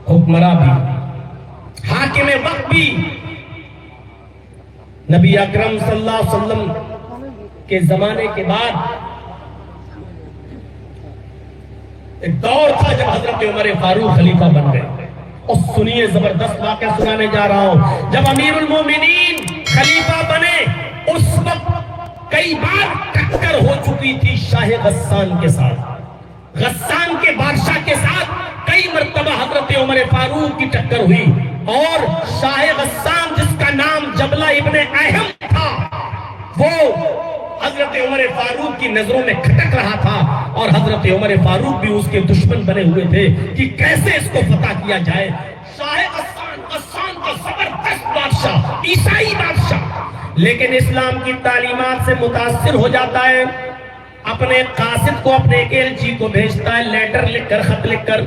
حکمراں بھی، حاکم وقت بھی، نبی اکرم صلی اللہ علیہ وسلم کے زمانے کے بعد ایک دور تھا جب حضرت عمر فاروق خلیفہ بن گئے. اور سنیے، زبردست واقعہ سنانے جا رہا ہوں. جب امیر المومنین خلیفہ بنے اس وقت کئی بار ٹکر ہو چکی تھی شاہ غسان کے ساتھ. غسان کے بادشاہ کے ساتھ کئی مرتبہ حضرت عمر فاروق کی ٹکر ہوئی، اور شاہ غسان جس کا نام جبلہ ابن اہم تھا وہ حضرت عمر فاروق کی نظروں میں کھٹک رہا تھا، اور حضرت عمر فاروق بھی اس کے دشمن بنے ہوئے تھے کہ کیسے اس کو فتح کیا جائے. شاہ غسان کا زبردست بادشاہ، عیسائی بادشاہ، لیکن اسلام کی تعلیمات سے متاثر ہو جاتا ہے. اپنے قاصد کو، اپنے ایلچی کو بھیجتا ہے لیٹر لکھ کر، خط لکھ کر،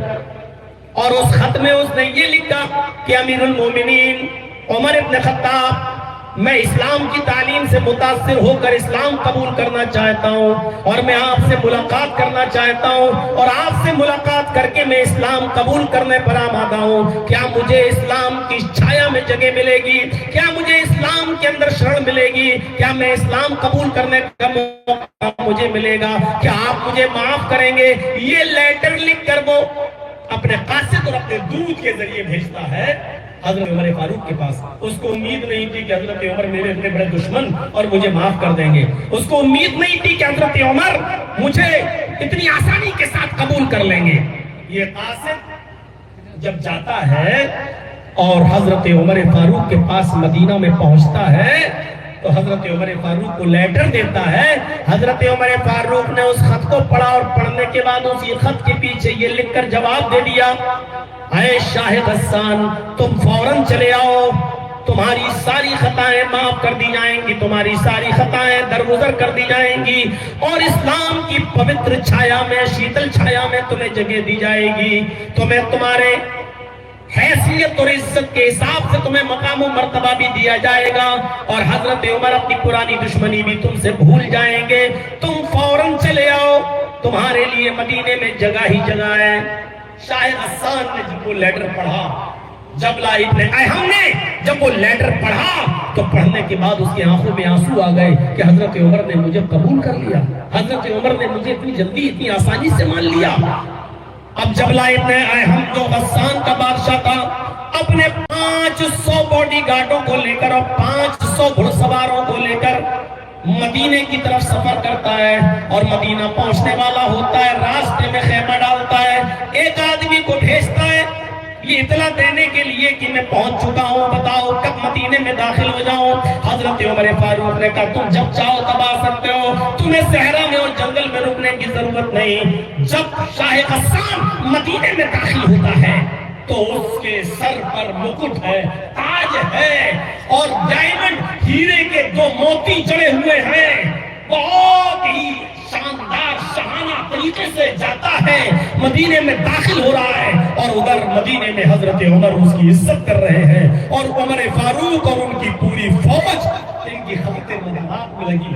اور اس خط میں اس نے یہ لکھا کہ امیر المومنین عمر ابن خطاب، میں اسلام کی تعلیم سے متاثر ہو کر اسلام قبول کرنا چاہتا ہوں، اور میں آپ سے ملاقات کرنا چاہتا ہوں، اور آپ سے ملاقات کر کے میں اسلام قبول کرنے پر آمادہ ہوں. کیا مجھے اسلام کی چھایا میں جگہ ملے گی؟ کیا مجھے اسلام کے اندر شرن ملے گی؟ کیا میں اسلام قبول کرنے کا موقع مجھے ملے گا؟ کیا آپ مجھے معاف کریں گے؟ یہ لیٹر لکھ کر وہ اپنے قاصد اور اپنے دود کے ذریعے بھیجتا ہے حضرت عمر فاروق کے پاس. اس کو امید نہیں تھی کہ حضرت عمر میرے اتنے بڑے دشمن اور مجھے معاف کر دیں گے. اس کو امید نہیں تھی کہ حضرت عمر مجھے اتنی آسانی کے ساتھ قبول کر لیں گے. یہ قاصد جب جاتا ہے اور حضرت عمر فاروق کے پاس مدینہ میں پہنچتا ہے تو حضرت عمر فاروق کو لیٹر دیتا ہے. حضرت عمر فاروق نے اس خط کو پڑھا، اور پڑھنے کے بعد اسی خط کے پیچھے یہ لکھ کر جواب دے دیا، اے شاہ غسان، تم فوراً چلے آؤ، تمہاری ساری خطائیں معاف کر دی جائیں گی، تمہاری ساری خطائیں درگزر کر دی جائیں گی، اور اسلام کی پوتر چھایا میں، شیتل چھایا میں تمہیں جگہ دی جائے گی. تمہیں تمہارے حیثیت اور عزت کے حساب سے تمہیں مقام و مرتبہ بھی دیا جائے گا، اور حضرت عمر اپنی پرانی دشمنی بھی تم سے بھول جائیں گے. تم فوراً چلے آؤ، تمہارے لیے مدینے میں جگہ ہی جگہ ہے. شاہ غسان نے جب وہ لیٹر پڑھا، جبلہ ابن اہم نے جب وہ لیٹر پڑھا تو پڑھنے کے بعد اس کی آنکھوں میں آنسو آ گئے کہ حضرت عمر نے مجھے قبول کر لیا، حضرت عمر نے مجھے اتنی جلدی اتنی آسانی سے مان لیا. اب جبلہ ابن اہم جو غسان کا بادشاہ تھا، اپنے 500 باڈی گارڈوں کو لے کر اور 500 گھڑ سواروں کو لے کر مدینے کی طرف سفر کرتا ہے، اور مدینہ پہنچنے والا ہوتا ہے. راستے میں خیمہ ڈالتا ہے، ایک آدمی کو بھیجتا ہے یہ اطلاع دینے کے لیے کہ میں پہنچ چکا ہوں، بتاؤ کب مدینے میں داخل ہو جاؤں. حضرت عمر فاروق نے کہا تم جب چاہو تب آ سکتے ہو، تمہیں صحرا میں اور جنگل میں رکنے کی ضرورت نہیں. جب شاہ غسان مدینے میں داخل ہوتا ہے تو اس کے سر پر مکٹ ہے، تاج ہے، اور ڈائمنڈ ہیرے کے 2 موتی جڑے ہوئے ہیں. بہت ہی شاندار شاہانہ طریقے سے جاتا ہے، مدینے میں داخل ہو رہا ہے، اور ادھر مدینے میں حضرت عمر اس کی عزت کر رہے ہیں، اور عمر فاروق اور ان کی پوری فوج ان کی خطے مدینات میں لگی.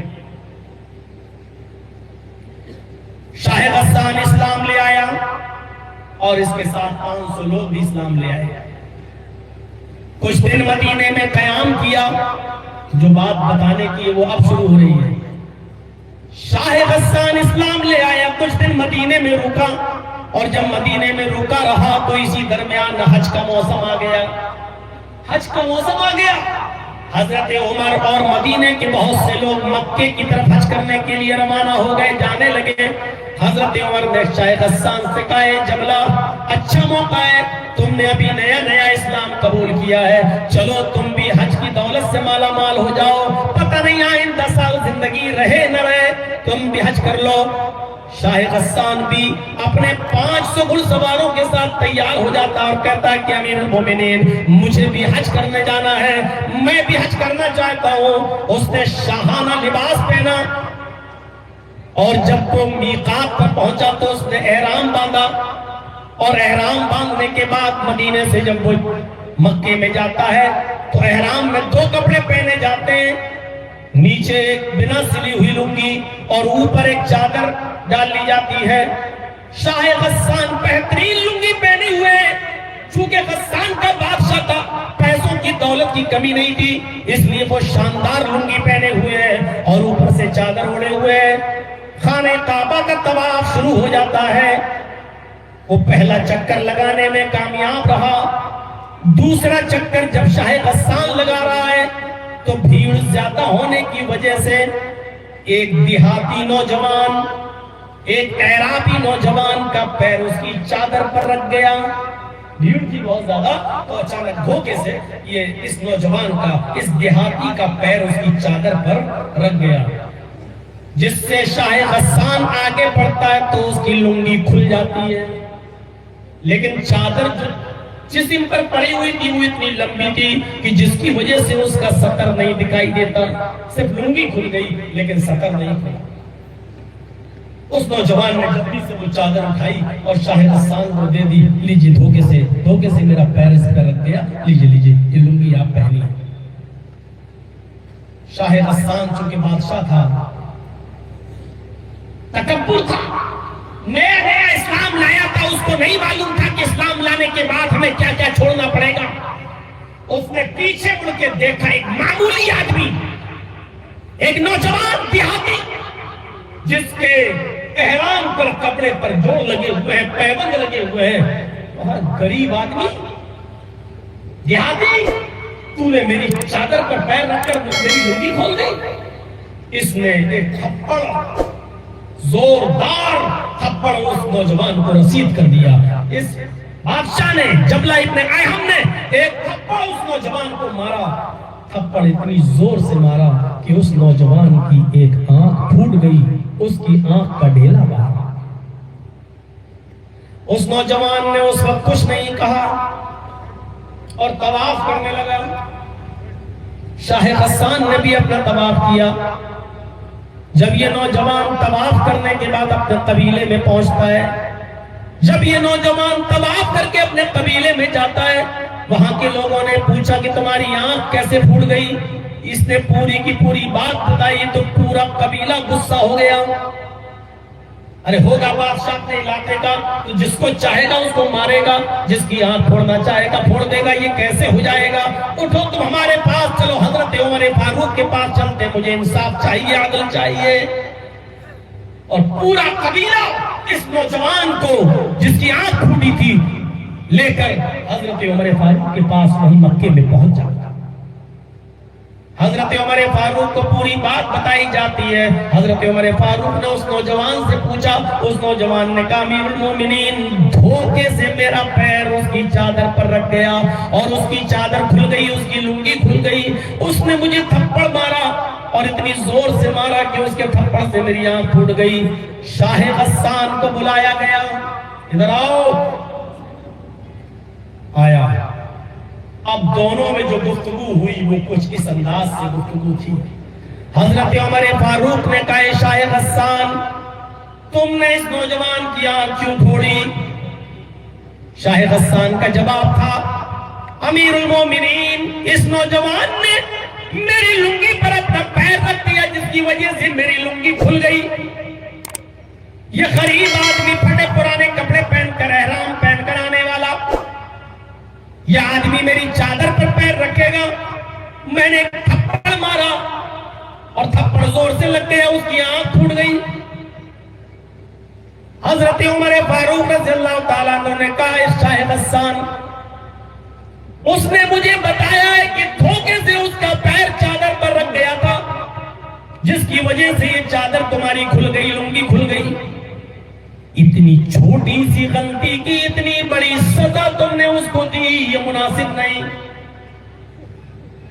شاہ غسان اسلام لے آیا، اور اس کے ساتھ 500 لوگ بھی اسلام لے آئے. کچھ دن مدینے میں قیام کیا. جو بات بتانے کی ہے وہ اب شروع ہو رہی ہے. شاہ غسان اسلام لے آیا، کچھ دن مدینے میں رکا، اور جب مدینے میں رکا رہا تو اسی درمیان حج کا موسم آ گیا. حج کا موسم آ گیا. حضرت عمر اور مدینے کے بہت سے لوگ مکے کی طرف حج کرنے کے لیے روانہ ہو گئے، جانے لگے. حضرت عمر نے شاہ غسان سے کہا ہے جبلہ اچھا موقع ہے، تم نے ابھی نیا نیا اسلام قبول کیا ہے، چلو تم بھی حج کی دولت سے مالا مال ہو جاؤ، پتہ نہیں آئندہ سال زندگی رہے نہ رہے، تم بھی حج کر لو. شاہ غسان بھی اپنے 500 گھڑ سواروں کے ساتھ تیار ہو جاتا اور کہتا ہے کہ امیر المومنین مجھے بھی حج کرنے جانا ہے، میں بھی حج کرنا چاہتا ہوں. اس نے شاہانہ لباس پہنا، اور جب وہ میقات پر پہنچا تو اس نے احرام باندھا، اور احرام باندھنے کے بعد مدینے سے جب وہ مکے میں جاتا ہے تو احرام میں 2 کپڑے پہنے جاتے ہیں، نیچے ایک بنا سلی ہوئی لنگی اور اوپر ایک چادر ڈال لی جاتی ہے. شاہ غسان بہترین کمی نہیں تھی، اس لیے وہ شاندار لنگی پہنے ہوئے ہیں اور اوپر سے چادر اوڑے ہوئے ہیں۔ خانہ کعبہ کا طواف شروع ہو جاتا ہے۔ وہ پہلا چکر لگانے میں کامیاب رہا، دوسرا چکر جب شاہ غسان لگا رہا ہے تو بھیڑ زیادہ ہونے کی وجہ سے ایک دیہاتی نوجوان، ایک اعرابی نوجوان کا پیر اس کی چادر پر رکھ گیا۔ بھیڑ تھی بہت زیادہ، تو اچانک دھوکے سے یہ اس نوجوان کا، اس دیہاتی کا پیر اس کی چادر پر رکھ گیا، جس سے شاہ غسان آگے بڑھتا ہے تو اس کی لنگی کھل جاتی ہے، لیکن چادر جو جسم پر پڑی ہوئی تھی وہ اتنی لمبی تھی کہ جس کی وجہ سے اس کا سطر نہیں دکھائی دیتا، صرف لنگی کھل گئی لیکن سطر نہیں کھلا۔ اس نوجوان نے جلدی سے وہ چادر اٹھائی اور شاہ غسان کو دے دی، لیجیے دھوکے سے میرا پیر اس پر رکھ گیا، لیجیے یہ لنگی آپ پہنی۔ شاہ غسان چونکہ بادشاہ تھا، تکبر تھا، نیا اسلام لایا تھا، اس کو نہیں معلوم تھا کہ اسلام لانے کے بعد ہمیں کیا کیا چھوڑنا پڑے گا۔ اس نے پیچھے مڑ کے دیکھا، ایک معمولی آدمی، ایک نوجوان دیہاتی جس کے احرام پر کپڑے پر جوڑ لگے ہوئے ہیں، پیبند لگے ہوئے ہیں، وہاں غریب آدمی دیہاتی، تو نے میری چادر پر پیر رکھ کر میری لنگی کھول دی۔ اس نے ایک تھپڑ، زوردار تھپڑ اس نوجوان کو رسید کر دیا۔ اس بادشاہ نے، جبلہ ابن ایہم نے ایک تھپڑ اس نوجوان کو مارا، تھپڑ اتنی زور سے مارا کہ اس نوجوان کی ایک آنکھ پھوٹ گئی، اس کی آنکھ کا ڈھیلا باہر۔ اس نوجوان نے اس وقت کچھ نہیں کہا اور طواف کرنے لگا۔ شاہ غسان نے بھی اپنا طواف کیا۔ جب یہ نوجوان طواف کرنے کے بعد اپنے قبیلے میں پہنچتا ہے، جب یہ نوجوان طواف کر کے اپنے قبیلے میں جاتا ہے، وہاں کے لوگوں نے پوچھا کہ تمہاری آنکھ کیسے پھوٹ گئی؟ اس نے پوری کی پوری بات بتائی تو پورا قبیلہ غصہ ہو گیا۔ ارے ہوگا بادشاہ اپنے علاقے کا تو جس کو چاہے گا اس کو مارے گا، جس کی آنکھ پھوڑنا چاہے گا پھوڑ دے گا، یہ کیسے ہو جائے گا؟ اٹھو تم ہمارے پاس چلو، حضرت عمر فاروق کے پاس چلتے، مجھے انصاف چاہیے، عدل چاہیے۔ اور پورا قبیلہ اس نوجوان کو جس کی آنکھ پھوٹی تھی لے کر حضرت عمر فاروق کے پاس وہیں مکے میں پہنچ جاتا۔ حضرت عمر فاروق کو پوری بات بتائی جاتی ہے۔ حضرت عمر فاروق نے اس نوجوان سے پوچھا، اس نوجوان نے کہا امیر المومنین دھوکے سے میرا پیر اس کی چادر پر رکھ گیا اور اس کی چادر کھل گئی، اس کی لنگی کھل گئی، اس نے مجھے تھپڑ مارا اور اتنی زور سے مارا کہ اس کے تھپڑ سے میری آنکھ پھوٹ گئی۔ شاہ غسان کو بلایا گیا، ادھر آؤ۔ آیا۔ اب دونوں میں جو گفتگو ہوئی وہ کچھ اس انداز سے گفتگو تھی۔ حضرت عمر فاروق نے کہا شاہ غسان تم نے اس نوجوان کی آنکھ کیوں پھوڑی؟ شاہ غسان کا جواب تھا امیر المومنین اس نوجوان نے میری لنگی پر اپنا پیر رکھ دیا جس کی وجہ سے میری لنگی کھل گئی۔ یہ غریب آدمی پھٹے پرانے کپڑے پہن کر احرام پہن کر آنے والا، یہ آدمی میری چادر پر پیر رکھے گا، میں نے تھپڑ مارا اور تھپڑ زور سے لگ گیا، اس کی آنکھ پھوٹ گئی۔ حضرت عمر فاروق رضی اللہ تعالیٰ عنہ نے کہا شاہ غسان اس نے مجھے بتایا ہے کہ دھوکے سے اس کا پیر چادر پر رکھ گیا تھا جس کی وجہ سے یہ چادر تمہاری کھل گئی، لنگی کھل گئی۔ اتنی چھوٹی سی غلطی کی اتنی بڑی سزا تم نے اس کو دی، یہ مناسب نہیں۔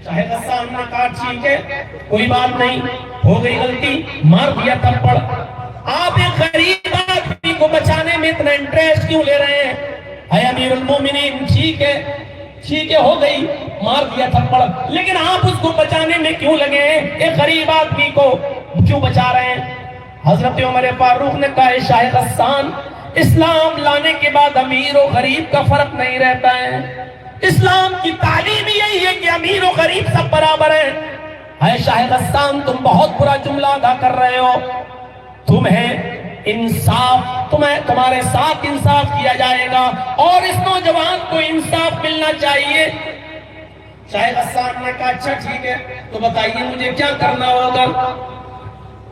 شاہ غسان نے کہا ٹھیک ہے کوئی بات نہیں، ہو گئی غلطی، مار دیا تھپڑ۔ آپ ایک غریب آدمی کو بچانے میں اتنا انٹریسٹ کیوں لے رہے ہیں؟ اے امیر المومنین ٹھیک ہے ہو گئی، مار دیا تھپڑ، لیکن آپ اس کو بچانے میں کیوں لگے ہیں؟ ایک غریب آدمی کو کیوں بچا رہے ہیں؟ حضرت عمر فاروق نے کہا شاہ غسان اسلام لانے کے بعد امیر و غریب کا فرق نہیں رہتا ہے، اسلام کی تعلیم یہی ہے کہ امیر و غریب سب برابر ہیں۔ اے شاہ غسان تم بہت برا جملہ ادا کر رہے ہو، تمہیں انصاف، تمہارے ساتھ انصاف کیا جائے گا اور اس نوجوان کو انصاف ملنا چاہیے۔ شاہ غسان نے کہا اچھا ٹھیک ہے تو بتائیے مجھے کیا کرنا ہوگا؟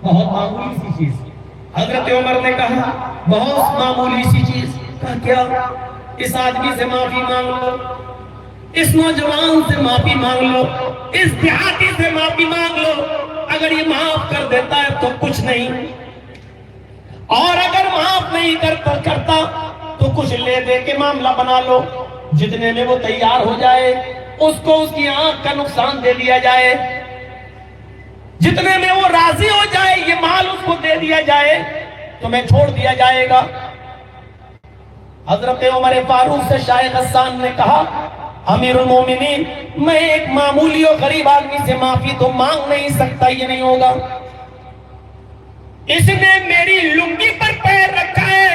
بہت معمولی سی چیز. حضرت عمر نے کہا بہت معمولی سی چیز. کہا کیا؟ اس آدمی سے معافی مانگ لو، اس نوجوان سے معافی مانگ لو، اس دیہاتی سے معافی مانگ لو. اگر یہ معاف کر دیتا ہے تو کچھ نہیں، اور اگر معاف نہیں کرتا تو کچھ لے دے کے معاملہ بنا لو. جتنے میں وہ تیار ہو جائے اس کو اس کی آنکھ کا نقصان دے دیا جائے، جتنے میں وہ راضی ہو جائے یہ مال اس کو دے دیا جائے تو میں چھوڑ دیا جائے گا. حضرت عمر فاروق سے شاہ غسان نے کہا امیر المومنین میں ایک معمولی اور غریب آدمی سے معافی تو مانگ نہیں سکتا، یہ نہیں ہوگا. اس نے میری لنگی پر پیر رکھا ہے،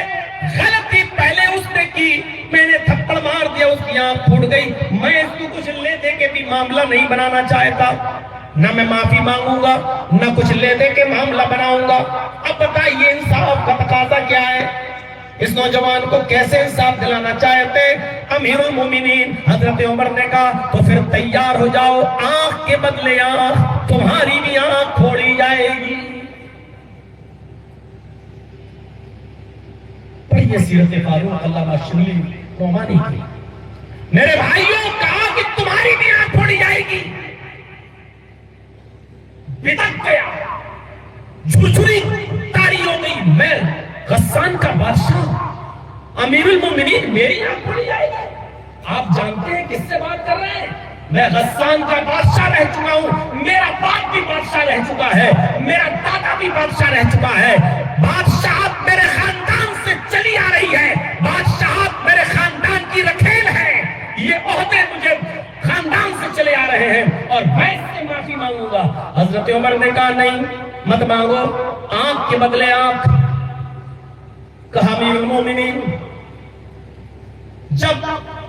غلطی پہلے اس نے کی، میں نے تھپڑ مار دیا، اس کی آنکھ پھوٹ گئی. میں اس کو کچھ لے دے کے بھی معاملہ نہیں بنانا چاہتا، نہ میں معافی مانگوں گا نہ کچھ لے دے کے معاملہ بناؤں گا. اب بتائیے انصاف کا تقاضا کیا ہے؟ اس نوجوان کو کیسے انصاف دلانا چاہتے؟ امیر المومنین حضرت عمر نے کہا تو پھر تیار ہو جاؤ، آنکھ کے بدلے آنکھ، تمہاری بھی آنکھ پھوڑی جائے گی. پڑھیے سیرت فاروق علامہ شبلی نعمانی کی. میرے بھائیوں کہا کہ تمہاری بھی آنکھ پھوڑی جائے گی. بدک گیا، جھرجھری تاری ہو گئی. میں غسان کا بادشاہ امیر المومنین میری آنکھ پھوڑی جائے گی؟ آپ جانتے ہیں کس سے بات کر رہے ہیں؟ میں غسان کا بادشاہ رہ چکا ہوں، میرا باپ بھی بادشاہ رہ چکا ہے، میرا دادا بھی بادشاہ رہ چکا ہے. بادشاہت میرے خاندان سے چلی آ رہی ہے، بادشاہت میرے خاندان کی رکھیل ہے. یہ عہدے مجھے خاندان سے چلے آ رہے ہیں اور میں اس سے معافی مانگوں گا. حضرت عمر نے کہا نہیں مت مانگو، آنکھ کے بدلے آنکھ. کہا امیر المومنین جب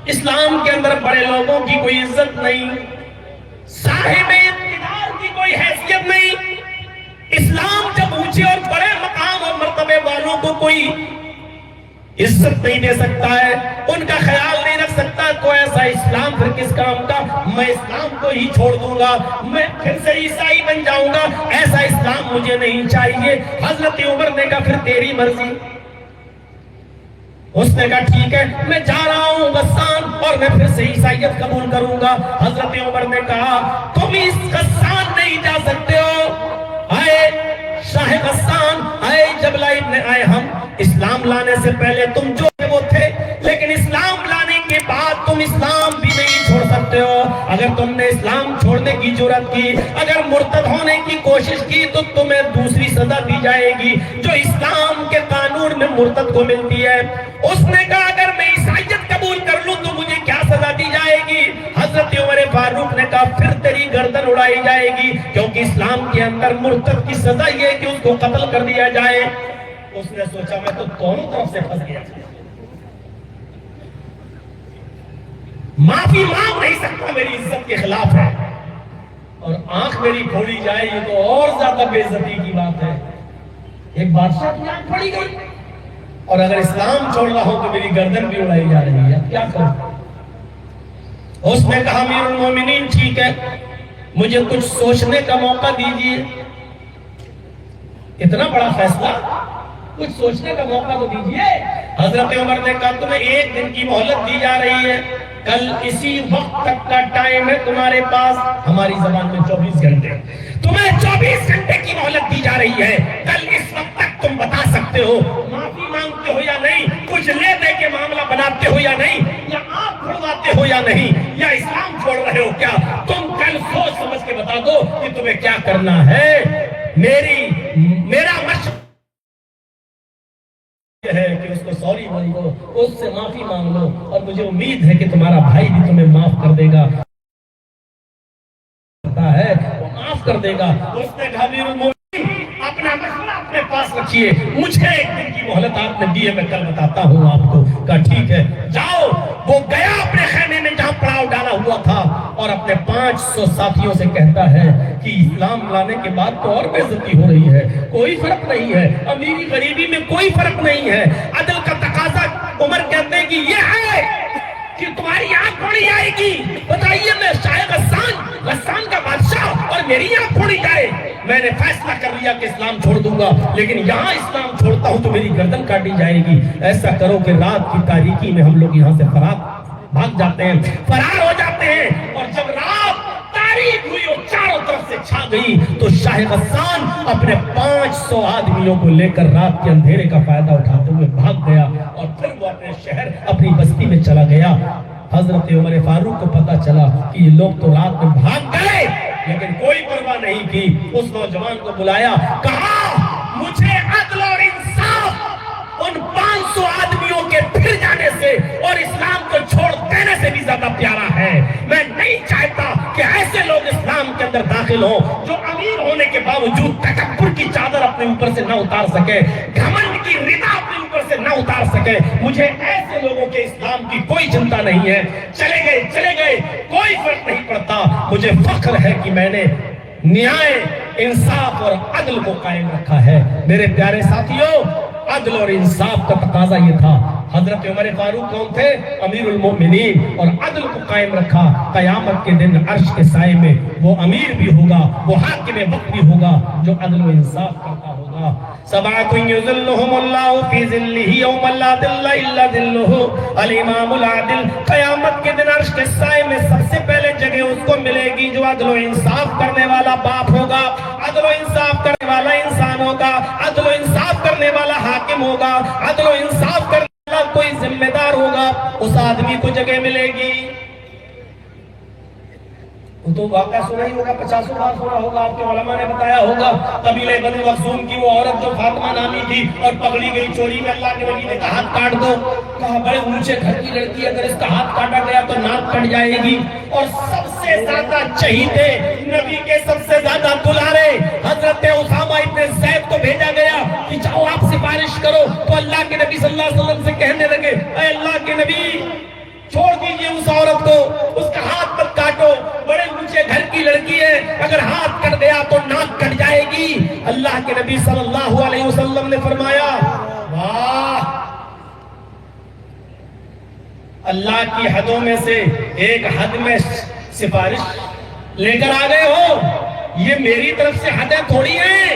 اسلام کے اندر بڑے لوگوں کی کوئی عزت نہیں، صاحب اقتدار کی کوئی حیثیت نہیں، اسلام جب اونچے اور بڑے مقام اور مرتبے والوں کو کوئی عزت نہیں دے سکتا ہے، ان کا خیال نہیں رکھ سکتا، تو ایسا اسلام پھر کس کام کا؟ میں اسلام کو ہی چھوڑ دوں گا، میں پھر سے عیسائی بن جاؤں گا. ایسا اسلام مجھے نہیں چاہیے. حضرت عمر نے کہا پھر تیری مرضی. اس نے کہا ٹھیک ہے میں جا رہا ہوں غسان اور میں پھر سے عیسائیت قبول کروں گا. حضرت عمر نے کہا تم اس غسان نہیں جا سکتے ہو. آئے شاہ غسان، آئے جبلہ ابن آئے، ہم اسلام لانے سے پہلے تم جو وہ تھے، لیکن اسلام لانے کے بعد تم اسلام بھی نہیں چھوڑ سکتے ہو. اگر تم نے اسلام چھوڑنے کی جرات کی، اگر مرتد ہونے کی کوشش کی تو تمہیں دوسری سزا دی جائے گی جو اسلام کے قانون میں مرتد کو ملتی ہے. اس نے کہا اگر میں عیسائیت قبول کر لوں تو مجھے کیا سزا دی جائے گی؟ حضرت عمر فاروق نے کہا پھر تیری گردن اڑائی جائے گی، کیونکہ اسلام کے اندر مرتد کی سزا یہ ہے کہ اس کو قتل کر دیا جائے. اس نے سوچا میں تو دونوں طرف سے پھنس گیا، معافی مانگ نہیں سکتا، میری عزت کے خلاف ہے، اور آنکھ میری پھوڑی جائے یہ تو اور زیادہ بے عزتی کی بات ہے. ایک بادشاہ کی آنکھ پھوڑی گئی اور اگر اسلام چھوڑ رہا ہوں تو میری گردن بھی اڑائی جا رہی ہے، کیا کروں؟ اس نے کہا امیر المومنین ٹھیک ہے مجھے کچھ سوچنے کا موقع دیجیے. اتنا بڑا فیصلہ، کچھ سوچنے کا موقع تو دیجیے. حضرت عمر نے کہا تمہیں ایک دن کی مہلت دی جا رہی ہے، کل اسی وقت تک کا ٹائم ہے تمہارے پاس. ہماری زبان میں 24 گھنٹے، تمہیں 24 گھنٹے کی مہلت دی جا رہی ہے. کل اس وقت تک تم بتا سکتے ہو معافی مانگتے ہو یا نہیں، کچھ لے دے کے معاملہ بناتے ہو یا نہیں، یا آپ چھوڑواتے ہو یا نہیں، یا اسلام چھوڑ رہے ہو کیا. تم کل سوچ سمجھ کے بتا دو کہ تمہیں کیا کرنا ہے. میرا مشورہ ہے کہ اس کو سوری مانگو، اس سے معافی مانگ لو، اور مجھے امید ہے کہ تمہارا بھائی بھی تمہیں معاف کر دے گا، ہے وہ معاف کر دے گا. اس نے کہا امیر المومنین اپنا مشورہ اپنے پاس رکھیے، مجھے ایک دن کی مہلت آپ نے دی ہے، میں کل بتاتا ہوں آپ کو. کہا ٹھیک ہے جاؤ. وہ گیا اپنے خیمے میں جہاں پڑاؤ ڈالا ہوا تھا اور اپنے 500 ساتھیوں سے کہتا ہے کہ اسلام لانے کے بعد تو اور بے عزتی ہو رہی ہے، کوئی فرق نہیں ہے، امیری غریبی میں کوئی فرق نہیں ہے. عدل کا تقاضا عمر کہتے ہیں کہ یہ ہے کہ تمہاری آنکھ پھوڑی جائے گی. بتائیے میں شاہ غسان غسان کا بادشاہ اور میری آنکھ پھوڑی جائے، میں نے فیصلہ کر لیا کہ اسلام چھوڑ دوں گا، لیکن یہاں اسلام چھوڑتا ہوں تو میری گردن کاٹی جائے گی۔ ایسا کرو کہ رات کی تاریکی میں ہم لوگ یہاں سے بھاگ جاتے ہیں، فرار ہو جاتے ہیں۔ اور جب رات تاریک ہوئی اور چاروں طرف سے چھا گئی تو شاہ غسان اپنے 500 آدمیوں کو لے کر رات کے اندھیرے کا فائدہ اٹھاتے ہوئے بھاگ گیا، اور پھر وہ اپنے شہر اپنی بستی میں چلا گیا۔ حضرت عمر فاروق کو پتا چلا کہ یہ لوگ تو رات میں بھاگ گئے، لیکن کوئی پرواہ نہیں کی۔ اس نوجوان کو بلایا، کہا مجھے عدل اور انصاف ان 500 آدمیوں کے پھر جانے سے اور اسلام کو چھوڑ دینے سے بھی زیادہ پیارا ہے۔ میں نہیں چاہتا کہ ایسے لوگ اسلام کے اندر داخل ہوں جو امیر ہونے کے باوجود تکبر کی چادر اپنے اوپر سے نہ اتار سکے، گھمنڈ کی ردا اپنے اوپر سے نہ اتار سکے۔ مجھے ایسے لوگوں کے اسلام کی کوئی چنتا نہیں ہے، چلے گئے کوئی فرق نہیں پڑتا۔ مجھے فخر ہے کہ میں نے نیائے، انصاف اور عدل کو قائم رکھا ہے۔ میرے پیارے ساتھیوں، عدل اور انصاف کا تقاضا یہ تھا۔ حضرت عمر فاروق کون تھے؟ امیر المومنین، اور عدل کو قائم رکھا۔ قیامت کے دن عرش کے سائے میں وہ امیر بھی ہوگا، وہ حاکم وقت بھی ہوگا جو عدل و انصاف کرتا ہوگا۔ سبعۃ یظلھم اللہ فی ظلہ یوم لا ظل الا ظلہ، الامام العادل۔ قیامت کے دن عرش کے سائے میں سب سے پہلے جگہ اس کو ملے گی جو عدل و انصاف کرنے والا باپ ہوگا، عدل و انصاف کرنے والا انسان ہوگا، عدل و انصاف کرنے والا حاکم ہوگا، عدل و انصاف کرنے والا کوئی ذمہ دار ہوگا، اس آدمی کو جگہ ملے گی۔ تو واقعہ سنا ہی ہوگا، 50 بار سنا ہوگا، آپ کے علماء نے بتایا ہوگا۔ قبیلہ بنو مخزوم کی وہ عورت جو فاطمہ نامی تھی اور پکڑی گئی چوری میں، اللہ کے نبی نے کہا ہاتھ کاٹ دو۔ کہا بڑے اونچے گھر کی لڑکی، اگر اس کا ہاتھ کاٹا گیا تو ناک کٹ جائے گی۔ اور سب سے زیادہ چہیتے، نبی کے سب سے زیادہ دلارے حضرت اسامہ ابن زید کو بھیجا گیا کہ جاؤ آپ سفارش کرو۔ تو اللہ کے نبی صلی اللہ علیہ وسلم سے کہنے لگے، اے اللہ کے نبی چھوڑ دیجئے اس عورت کو، اس کا ہاتھ مت کاٹو، بڑے اونچے گھر کی لڑکی ہے، اگر ہاتھ کٹ گیا تو ناک کٹ جائے گی۔ اللہ کے نبی صلی اللہ علیہ وسلم نے فرمایا، واہ، اللہ کی حدوں میں سے ایک حد میں سفارش لے کر آ گئے ہو، یہ میری طرف سے حدیں تھوڑی ہیں،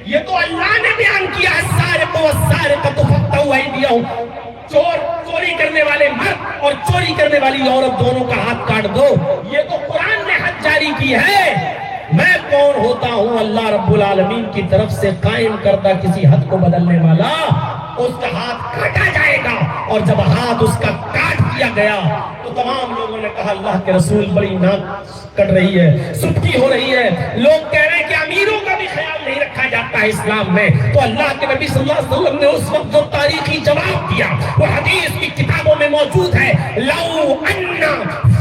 یہ تو اللہ نے بیان کیا ہے، السارق والسارقۃ فاقطعوا ایدیہما، چوری کرنے والے مرد اور چوری کرنے والی عورت دونوں کا ہاتھ کاٹ دو۔ یہ تو قرآن نے حد جاری کی ہے۔ میں کون ہوتا ہوں؟ اللہ رب العالمین کی طرف سے قائم کردہ کسی حد کو بدلنے والا، اس کا ہاتھ کاٹا جائے گا۔ اور جب ہاتھ اس کا کاٹ دیا گیا تو تمام لوگوں نے کہا اللہ کے رسول بڑی ناک کٹ رہی ہے، سبکی ہو رہی ہے۔ لوگ کہہ رہے ہیں کہ امیروں کا بھی خیال نہیں رکھا جاتا ہے اسلام میں۔ تو اللہ کے نبی صلی اللہ علیہ وسلم نے اس وقت جو تاریخی جواب دیا وہ حدیث کی کتابوں میں موجود ہے، لو ان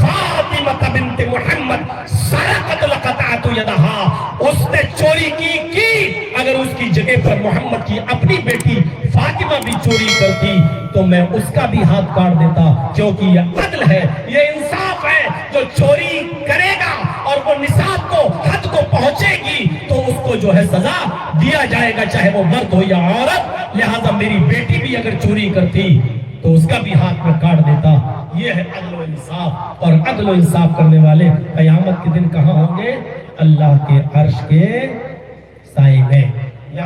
فاطمہ بنت محمد سرقت لقطعت یدہا، اس نے چوری کی، اگر اس کی جگہ پر محمد کی اپنی بیٹی فاطمہ بھی چوری کرتی تو میں اس کا بھی ہاتھ کاٹ دیتا، کیونکہ یہ عدل ہے، یہ انصاف ہے۔ جو چوری کرے گا اور وہ نصاب کو، حد کو پہنچے گی تو اس کو جو ہے سزا دیا جائے گا، چاہے وہ مرد ہو یا عورت۔ لہذا میری بیٹی بھی اگر چوری کرتی تو اس کا بھی ہاتھ میں کاٹ دیتا۔ یہ ہے عدل و انصاف، اور عدل و انصاف کرنے والے قیامت کے دن کہاں ہوں گے؟ اللہ کے عرش کے سائے میں۔